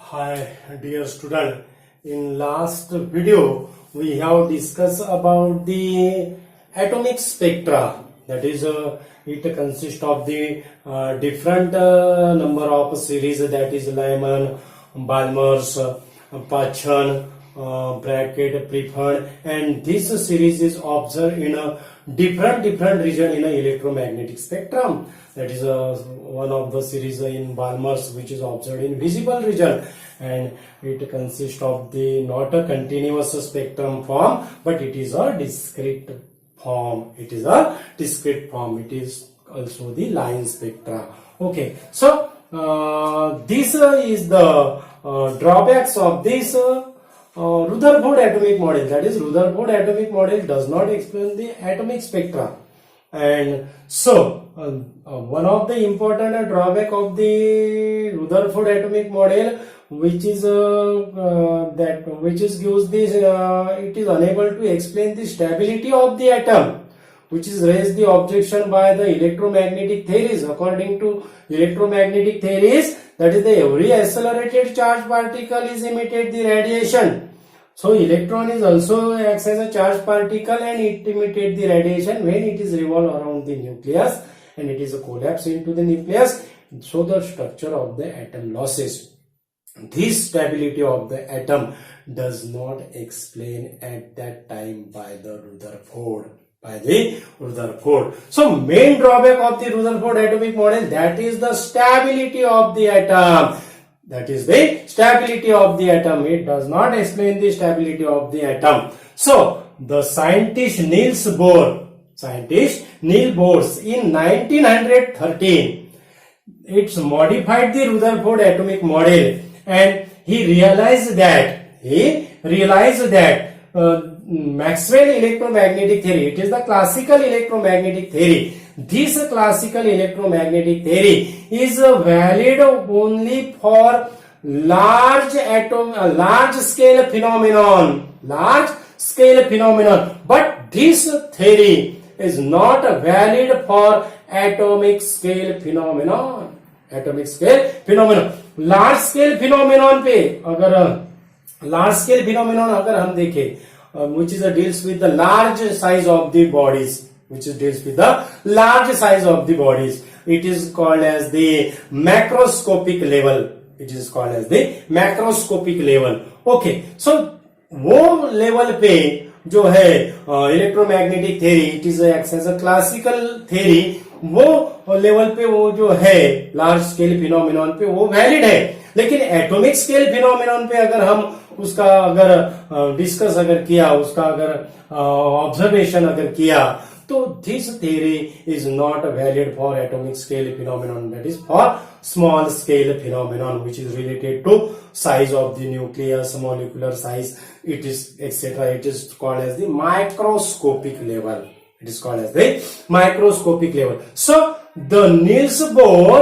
Hi, dear student. In last video, we have discussed about the atomic spectra. That is, it consists of the different number of series. That is Lyman, Balmer's, Pachan, bracket, preferred, and this series is observed in a different region in a electromagnetic spectrum. That is one of the series in Balmer's, which is observed in visible region, and it consists of the not a continuous spectrum form, but it is a discrete form. It is a discrete form. It is also the line spectra. Okay, so this is the drawbacks of this Rutherford atomic model. That is, Rutherford atomic model does not explain the atomic spectra, and so one of the important drawback of the Rutherford atomic model, which is gives this it is unable to explain the stability of the atom, which is raised the objection by the electromagnetic theories. According to electromagnetic theories, that is, the every accelerated charged particle is emitted the radiation. So electron is also acts as a charged particle and it emits the radiation when it is revolved around the nucleus and it is a collapse into the nucleus. So the structure of the atom losses. This stability of the atom does not explain at that time by the Rutherford. So main drawback of the Rutherford atomic model, that is the stability of the atom. That is the stability of the atom. It does not explain the stability of the atom. So the scientist Niels Bohr in 1913, it's modified the Rutherford atomic model, and he realized that Maxwell electromagnetic theory, it is the classical electromagnetic theory. This classical electromagnetic theory is valid only for large scale phenomenon. But this theory is not valid for atomic scale phenomenon. Large scale phenomenon अगर हम देखें, which is deals with the large size of the bodies, it is called as the macroscopic level. Okay, so वो level पे जो है electromagnetic theory, it is acts as a classical theory, वो level पे वो जो है लार्ज स्केल फिनोमिनॉन पे वो वैलिड है. लेकिन एटॉमिक स्केल फिनोमिनॉन पे अगर हम उसका डिस्कस किया, उसका ऑब्जर्वेशन किया, तो this theory is not valid for atomic scale phenomenon. That is for small scale phenomenon, which is related to size of the nucleus, molecular size, it is etc. It is called as the microscopic level. So the Niels Bohr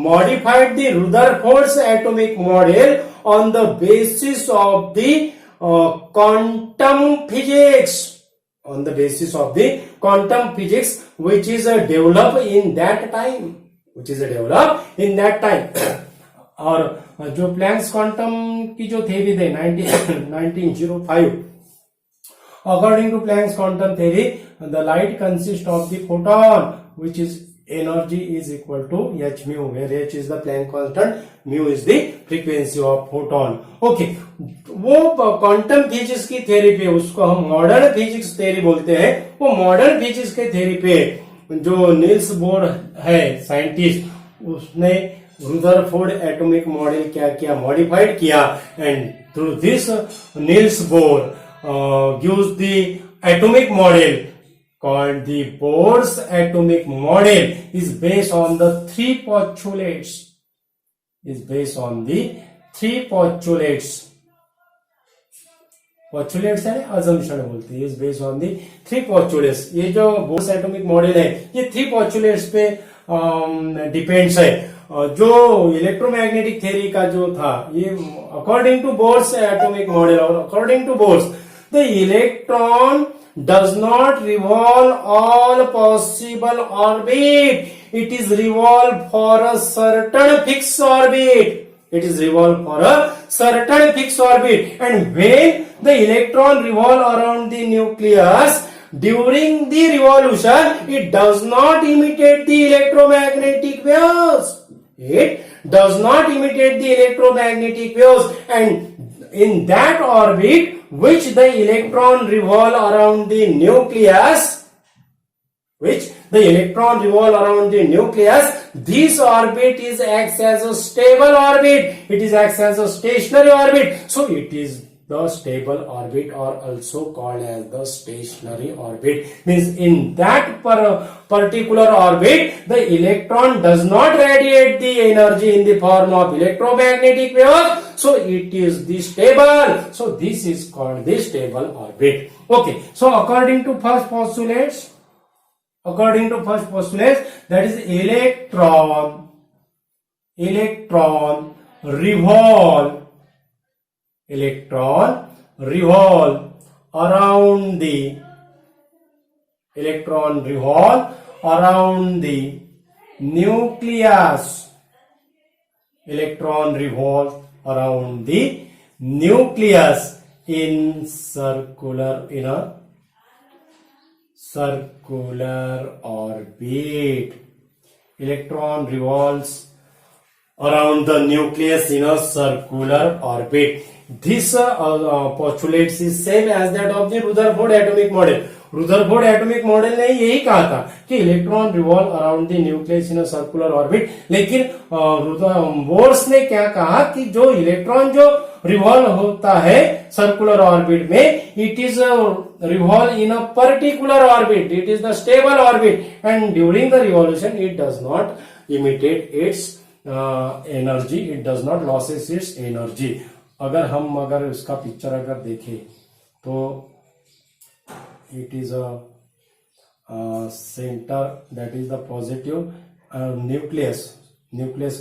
modified the Rutherford's atomic model on the basis of the quantum physics. Which is developed in that time. और जो Planck's quantum की जो theory थे 1905, according to Planck's quantum theory, the light consist of the photon, which is energy is equal to h mu, where h is the Planck constant, mu is the frequency of photon. Okay, वो quantum physics की theory पे, उसको हम modern physics theory बोलते हैं. वो modern physics के theory पे जो नील्स बोर है साइंटिस्ट, उसने रुदरफोर्ड एटॉमिक मॉडल क्या मॉडिफाइड किया, and through this Niels Bohr gives the atomic model called the Bohr's atomic model is based on the three postulates. Postulates है, assumption बोलते हैं. is based on the three postulates. ये जो bourse atomic model है, ये three postulates पे depends है. जो इलेक्ट्रोमैग्नेटिक थ्योरी का जो था, ये according to Bohr's atomic model और according to Bohr's, the electron does not revolve all possible orbit. It is revolved for a certain fixed orbit. It is revolve for a certain fixed orbit, and when the electron revolve around the nucleus during the revolution, it does not imitate the electromagnetic waves. It does not imitate the electromagnetic waves, and in that orbit which the electron revolve around the nucleus, this orbit is acts as a stable orbit. It is acts as a stationary orbit. So it is the stable orbit, or also called as the stationary orbit. Means in that particular orbit, the electron does not radiate the energy in the form of electromagnetic waves. So it is the stable. So this is called the stable orbit. Okay. So according to first postulates, that is electron revolve around the nucleus. Electron revolve around the nucleus in a circular orbit. Electron revolves around the nucleus in a circular orbit. This postulates is same as that of the Rutherford atomic model. Rutherford atomic model ने यही कहा था कि electron revolve around the nucleus in a circular orbit, लेकिन bourse ने क्या कहा कि जो इलेक्ट्रॉन जो रिवॉल्व होता है सर्कुलर ऑर्बिट में, it is revolve in a particular orbit. It is the stable orbit, and during the revolution it does not imitate its energy. It does not loses its energy. अगर इसका picture अगर देखें तो it is a center, that is the positive nucleus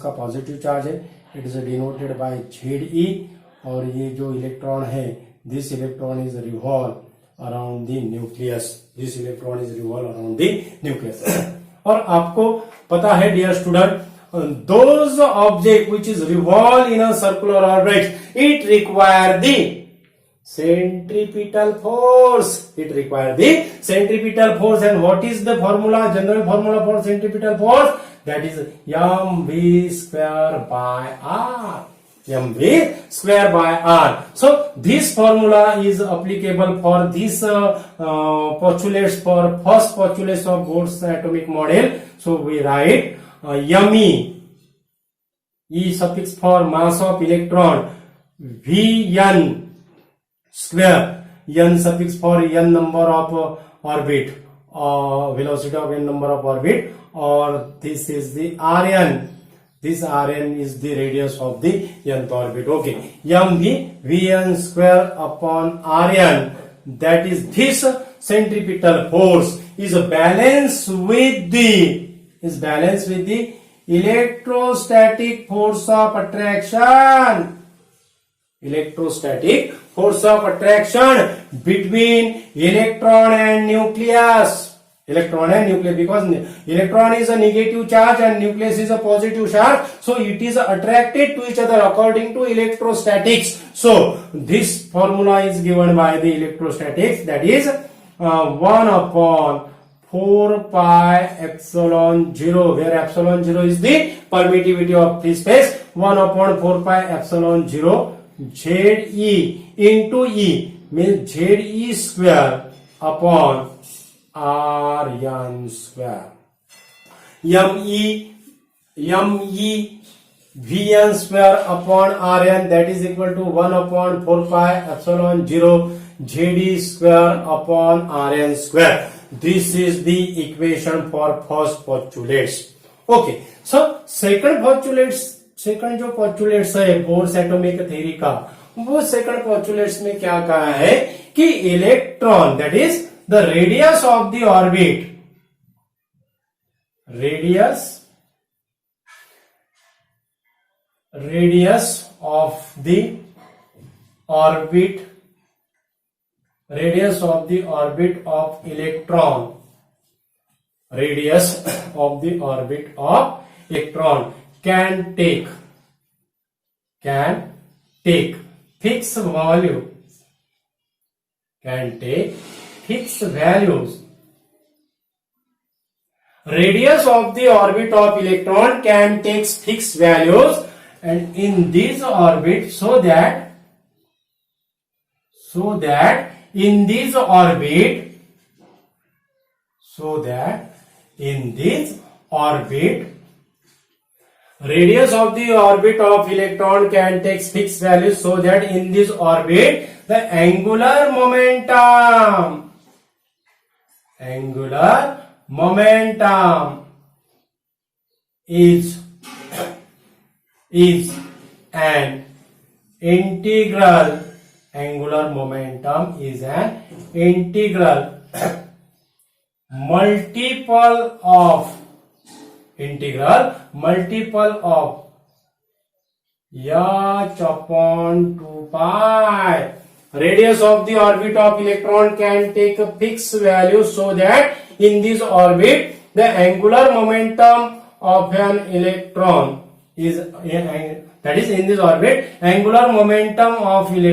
का positive charge है. It is denoted by Ze, और ये जो इलेक्ट्रॉन है, this electron is revolve around the nucleus. This electron is revolve around the nucleus. और आपको पता है dear student, those object which is revolve in a circular orbit, it require the centripetal force. It require the centripetal force. And what is the formula, general formula for centripetal force? That is mv square by r. mv square by r. So this formula is applicable for this postulates, for first postulates of Bohr's atomic model. So we write me, E suffix for mass of electron, Vn square, n suffix for n number of orbit, velocity of n number of orbit, or this is the Rn. This Rn is the radius of the nth orbit. Okay, mv Vn square upon Rn, that is this centripetal force is balanced with the electrostatic force of attraction. Electrostatic force of attraction between electron and nucleus. Electron and nucleus, because electron is a negative charge and nucleus is a positive charge, so it is attracted to each other according to electrostatics. So this formula is given by the electrostatics, that is 1 upon 4 pi epsilon 0, where epsilon 0 is the permittivity of free space. 1 upon 4 pi epsilon 0 Ze into E means Ze square upon Rn square. me Vn square upon Rn, that is equal to 1 upon 4 pi epsilon 0 Zd square upon Rn square. This is the equation for first postulates. Okay, so second जो postulates है Bohr's atomic theory का, वो second postulates में क्या कहा है कि electron, that is the radius of the orbit, radius of the orbit of electron, can take can take fixed value, can take fixed values. Radius of the orbit of electron can take fixed values, and in this orbit, so that in this orbit, radius of the orbit of electron can take fixed values, so that in this orbit the angular momentum is an integral. Angular momentum is an integral multiple of h upon 2 pi. Radius of the orbit of electron can take a fixed value, so that in this orbit the angular momentum of an electron is that is in this orbit angular momentum of an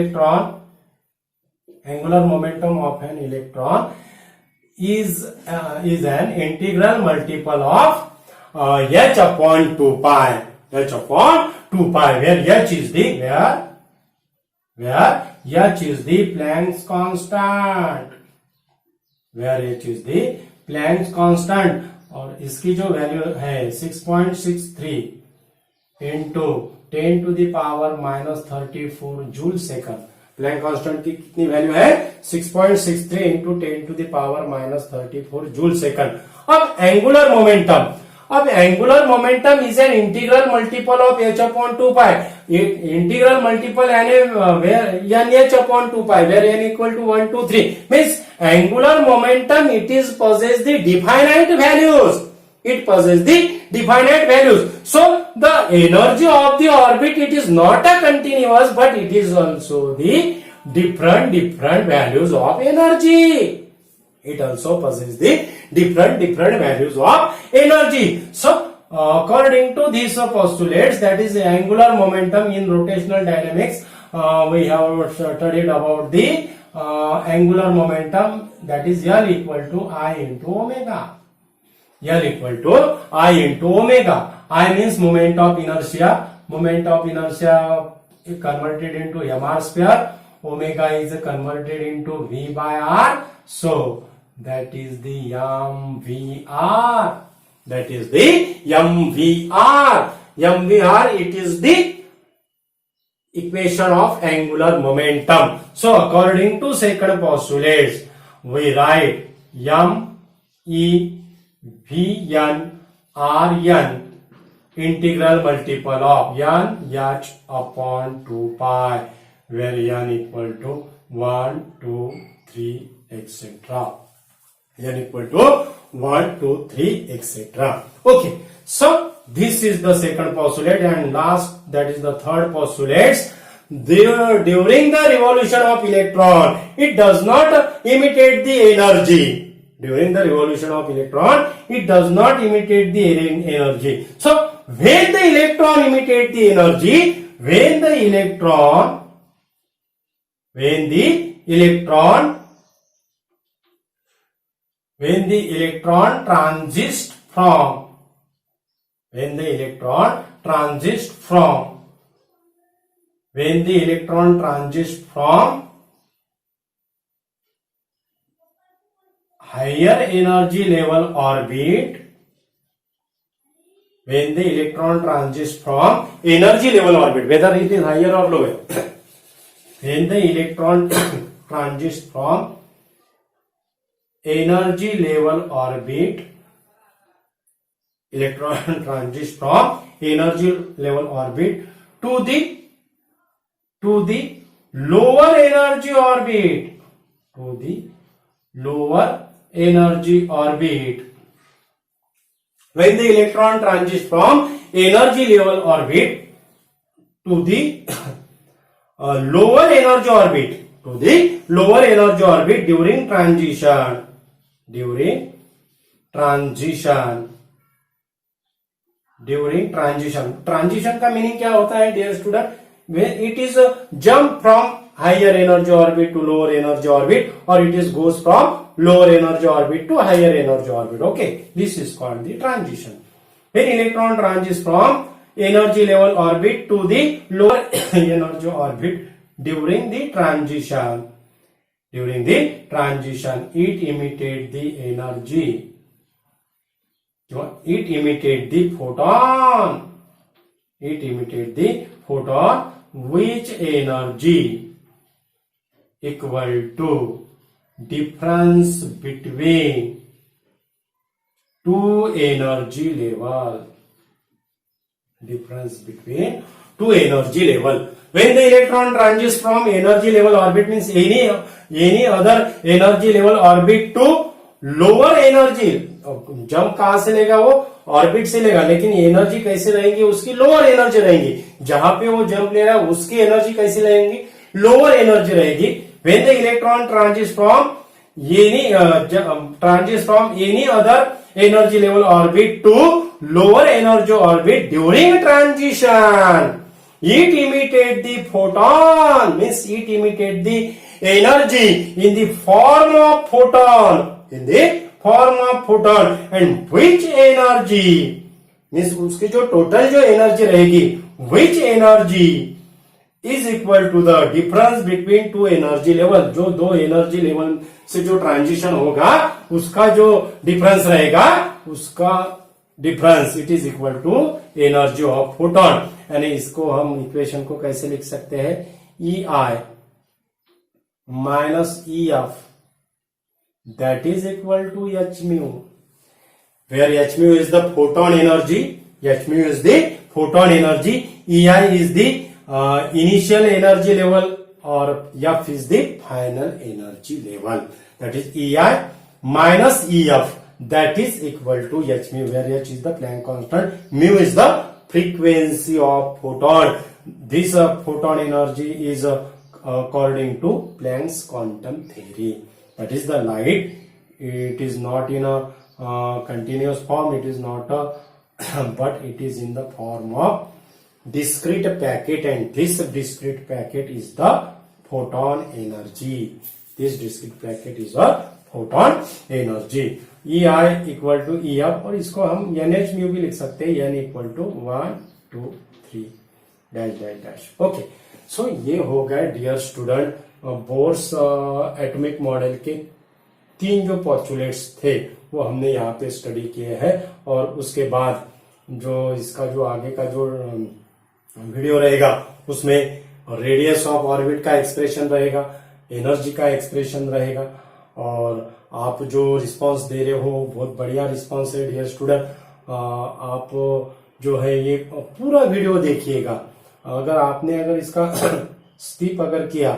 electron is an integral multiple of h upon 2 pi. Where h is the Planck's constant. और इसकी जो value है 6.63 into 10 to the power -34 joule second. Planck constant की कितनी value है? 6.63 into 10 to the power -34 joule second. अब angular momentum is an integral multiple of h upon 2 pi. Integral multiple यानी h upon 2 pi, where n equal to 1, 2, 3 means angular momentum it possesses the definite values. So the energy of the orbit it is not a continuous, but it is also the different values of energy. It also possesses the different values of energy. So according to these postulates, that is the angular momentum in rotational dynamics, we have studied about the angular momentum, that is L equal to I into omega. I means moment of inertia. Moment of inertia is converted into mr square. Omega is converted into v by r. So that is the mvr. It is the equation of angular momentum. So according to second postulates, we write m e v n r n integral multiple of n h upon 2 pi, where n equal to 1, 2, 3, etc. n equal to 1, 2, 3, etc. Okay, so this is the second postulate, and last, that is the third postulate. During the revolution of electron, it does not imitate the energy. During the revolution of electron, it does not imitate the energy. So when the electron imitate the energy, when the electron transits from higher energy level orbit, when the electron transits from energy level orbit, whether it is higher or lower, when the electron transits from energy level orbit, electron transits from energy level orbit to the lower energy orbit, when the electron transits from energy level orbit to the lower energy orbit during transition. Transition का meaning क्या होता है dear student? when it is jump from higher energy orbit to lower energy orbit, or it is goes from lower energy orbit to higher energy orbit. Okay, this is called the transition. When electron transitions from energy level orbit to the lower energy orbit during the transition. During the transition, it emitted the energy. It emitted the photon. It emitted the photon, which energy equal to difference between two energy level. Difference between two energy level. When the electron transitions from energy level orbit, means any other energy level orbit to lower energy. Jump कहां से लेगा? वो orbit से लेगा, लेकिन energy कैसे रहेगी उसकी? लोअर एनर्जी रहेगी. जहां पे वो जंप ले रहा है उसकी एनर्जी कैसी रहेगी? लोअर एनर्जी रहेगी. When the electron transitions from any other energy level orbit to lower energy orbit during transition, it emitted the photon, means it emitted the energy in the form of photon, in the form of photon, and which energy, means उसकी जो total जो energy रहेगी, which energy is equal to the difference between two energy level. जो दो energy level से जो transition होगा उसका जो डिफरेंस रहेगा, उसका difference it is equal to energy of photon. यानी इसको हम इक्वेशन को कैसे लिख सकते हैं? E I minus E F that is equal to H mu, where H mu is the photon energy, H mu is the photon energy, E I is the initial energy level, or F is the final energy level. That is EI minus EF, that is equal to h mu, where h is the Planck constant, mu is the frequency of photon. This photon energy is according to Planck's quantum theory. That is the light. It is not in a continuous form. It is not but it is in the form of discrete packet, and this discrete packet is the photon energy. This discrete packet is a photon energy. EI equal to EF, और इसको हम NH mu भी लिख सकते हैं, N equal to 1 2 3 dash dash dash. Okay, so ये हो गए dear student Bohr's atomic model के तीन जो पोस्टुलेट्स थे वो हमने यहाँ पे स्टडी किए हैं. और उसके बाद जो इसका जो आगे का जो वीडियो रहेगा उसमें रेडियस ऑफ ऑर्बिट का एक्सप्रेशन रहेगा, एनर्जी का एक्सप्रेशन रहेगा. और आप जो रिस्पांस दे रहे हो बहुत बढ़िया रिस्पांस है डियर स्टूडेंट. आप जो है ये पूरा वीडियो देखिएगा. अगर इसका स्किप अगर किया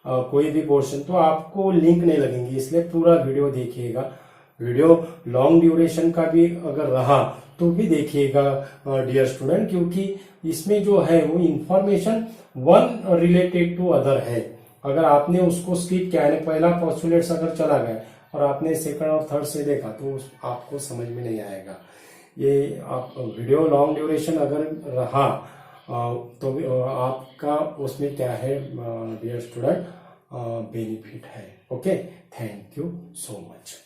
कोई भी पोर्शन तो आपको लिंक नहीं लगेंगी, इसलिए पूरा वीडियो देखिएगा. वीडियो लॉन्ग ड्यूरेशन का भी अगर रहा तो भी देखिएगा डियर स्टूडेंट, क्योंकि इसमें जो है वो information one related to other है. अगर आपने उसको स्किप किया है, पहला पोस्टुलेट्स अगर चला गया और आपने सेकंड और थर्ड से देखा तो आपको समझ में नहीं आएगा. ये आप वीडियो लॉन्ग ड्यूरेशन अगर रहा तो आपका उसमें क्या है डियर स्टूडेंट बेनिफिट है. Okay, thank you so much.